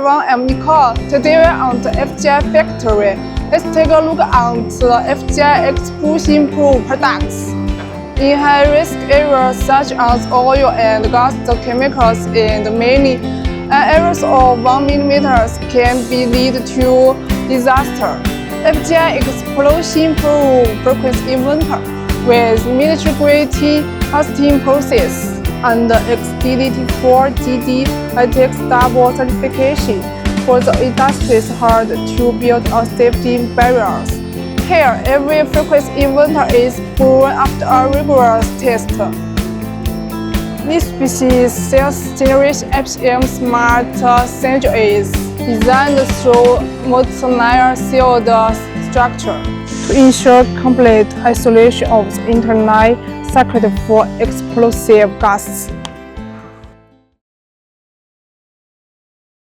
everyone, I'm Nicole. Today we're on the FGI factory. Let's take a look at the FGI explosion-proof products. In high-risk areas such as oil and gas, the chemicals and many areas of 1 mm can lead to disaster. FGI explosion-proof frequency inverter with military-grade testing process and XDD4GD takes double certification for the industry's hard to build safety barriers. Here, every frequency inverter is proven after a rigorous test. This species' sixth generation FGM Smart Sensor is designed through multi-layer sealed structure to ensure complete isolation of the internal circuit for explosive gases.